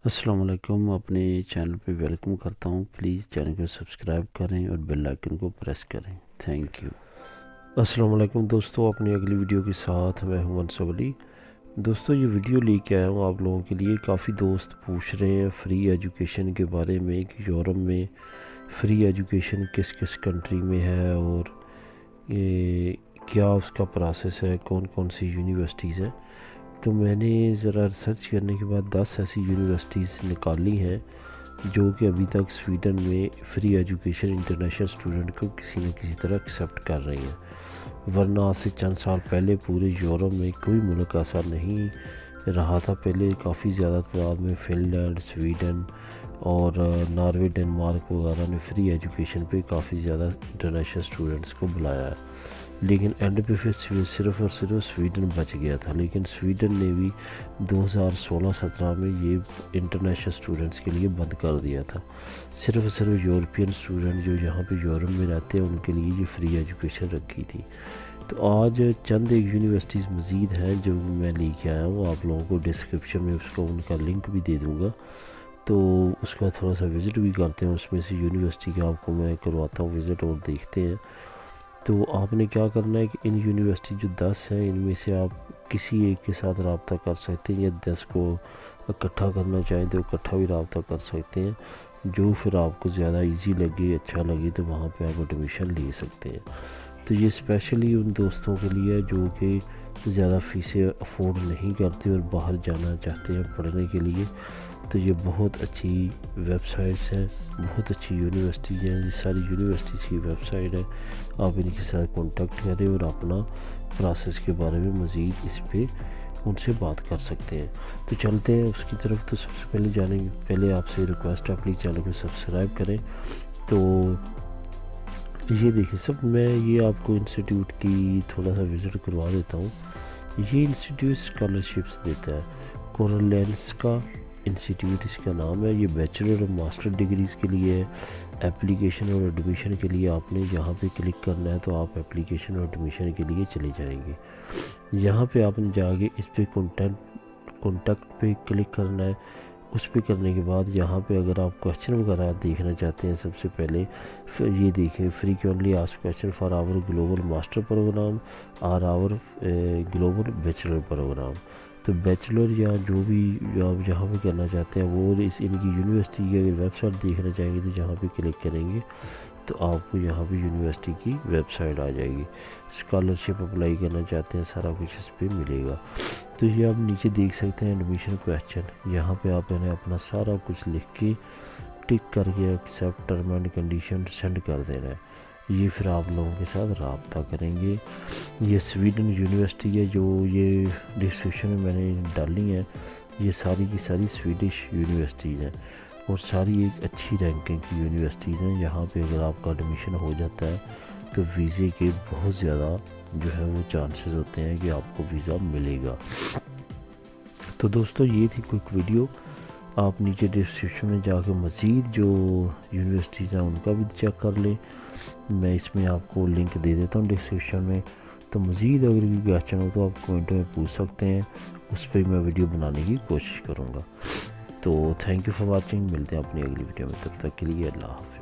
अस्सलाम वालेकुम। अपने चैनल पे वेलकम करता हूँ। प्लीज़ चैनल को सब्सक्राइब करें और बेल आइकन को प्रेस करें। Thank you. अस्सलाम वालेकुम दोस्तों, अपनी अगली वीडियो के साथ मैं हूं मनसूर अली। दोस्तों, ये वीडियो लेके आया हूँ आप लोगों के लिए। काफ़ी दोस्त पूछ रहे हैं फ्री एजुकेशन के बारे में कि यूरोप में फ्री एजुकेशन किस किस कंट्री में है और ये क्या उसका प्रोसेस है, कौन कौन सी यूनिवर्सिटीज़ हैं। तो मैंने ज़रा रिसर्च करने के बाद 10 ऐसी यूनिवर्सिटीज़ निकाली हैं जो कि अभी तक स्वीडन में फ्री एजुकेशन इंटरनेशनल स्टूडेंट को किसी न किसी तरह एक्सेप्ट कर रही हैं। वरना आज से चंद साल पहले पूरे यूरोप में कोई मुल्क ऐसा नहीं रहा था। पहले काफ़ी ज़्यादा तादाद में फ़िनलैंड, स्वीडन और नॉर्वे, डेनमार्क वगैरह ने फ्री एजुकेशन पे काफ़ी ज़्यादा इंटरनेशनल स्टूडेंट्स को बुलाया है। लेकिन एंड पे फिर सिर्फ़ और सिर्फ स्वीडन बच गया था। लेकिन स्वीडन ने भी 2016-17 में ये इंटरनेशनल स्टूडेंट्स के लिए बंद कर दिया था। सिर्फ़ और सिर्फ यूरोपियन स्टूडेंट जो यहाँ पे यूरोप में रहते हैं उनके लिए ये फ्री एजुकेशन रखी थी। तो आज चंद एक यूनिवर्सिटीज़ मज़ीद हैं जो मैं लेके आया हूँ। आप लोगों को डिस्क्रिप्शन में उसका उनका लिंक भी दे दूँगा, तो उसका थोड़ा सा विज़िट भी करते हैं। उसमें से यूनिवर्सिटी का आपको मैं करवाता हूँ विज़िट और देखते हैं। तो आपने क्या करना है कि इन यूनिवर्सिटी जो 10 हैं इनमें से आप किसी एक के साथ रब्ता कर सकते हैं, या 10 को इकट्ठा करना चाहें तो इकट्ठा भी रब्ता कर सकते हैं। जो फिर आपको ज़्यादा इजी लगे, अच्छा लगे, तो वहाँ पे आप एडमिशन ले सकते हैं। तो ये स्पेशली उन दोस्तों के लिए है जो कि ज़्यादा फ़ीसें अफोर्ड नहीं करते और बाहर जाना चाहते हैं पढ़ने के लिए। तो ये बहुत अच्छी वेबसाइट्स हैं, बहुत अच्छी यूनिवर्सिटी हैं। ये सारी यूनिवर्सिटीज़ की वेबसाइट है। आप इनके साथ कांटेक्ट करें और अपना प्रोसेस के बारे में मज़ीद इस पे उनसे बात कर सकते हैं। तो चलते हैं उसकी तरफ। तो सबसे पहले जानेंगे, पहले आपसे रिक्वेस्ट है प्लीज़ चैनल को सब्सक्राइब करें। तो ये देखिए सब, मैं ये आपको इंस्टीट्यूट की थोड़ा सा विज़िट करवा देता हूँ। ये इंस्टीट्यूट स्कॉलरशिप्स देता है। कोरलेंस का इंस्टीट्यूट इसका नाम है। ये बैचलर और मास्टर डिग्रीज़ के लिए है। एप्लीकेशन और एडमिशन के लिए आपने यहाँ पे क्लिक करना है, तो आप एप्लीकेशन और एडमिशन के लिए चले जाएंगे। यहाँ पे आपने जाके इस पर कॉन्टैक्ट पे क्लिक करना है। उस पर करने के बाद यहाँ पे अगर आप क्वेश्चन वगैरह देखना चाहते हैं, सबसे पहले फिर ये देखें frequently asked question for our global master program और आवर ग्लोबल बैचलर प्रोग्राम। तो बैचलर या जो भी आप जहाँ पे करना चाहते हैं वो इनकी यूनिवर्सिटी की अगर वेबसाइट देखना चाहेंगे तो जहाँ पे क्लिक करेंगे तो आपको यहाँ पे यूनिवर्सिटी की वेबसाइट आ जाएगी। स्कॉलरशिप अप्लाई करना चाहते हैं, सारा कुछ इस पर मिलेगा। तो ये आप नीचे देख सकते हैं एडमिशन क्वेश्चन। यहाँ पे आप इन्हें अपना सारा कुछ लिख के टिक करके accept term and condition send कर देना है। ये फिर आप लोगों के साथ रब्ता करेंगे। ये स्वीडन यूनिवर्सिटी है जो ये डिस्क्रिप्शन में मैंने डाली है। ये सारी की सारी स्वीडिश यूनिवर्सिटीज़ हैं और सारी एक अच्छी रैंकिंग की यूनिवर्सिटीज़ हैं। यहाँ पे अगर आपका एडमिशन हो जाता है तो वीज़े के बहुत ज़्यादा जो है वो चांसेस होते हैं कि आपको वीज़ा मिलेगा। तो दोस्तों, ये थी क्विक वीडियो। आप नीचे डिस्क्रिप्शन में जाकर मज़ीद जो यूनिवर्सिटीज़ हैं उनका भी चेक कर लें। मैं इसमें आपको लिंक दे देता हूँ डिस्क्रिप्शन में। तो मज़ीद अगर कोई क्वेश्चन हो तो आप कमेंट में पूछ सकते हैं, उस पर मैं वीडियो बनाने की कोशिश करूँगा। तो थैंक यू फॉर वाचिंग। मिलते हैं अपनी अगली वीडियो में, तब तक के लिए अल्लाह हाफ़िज़।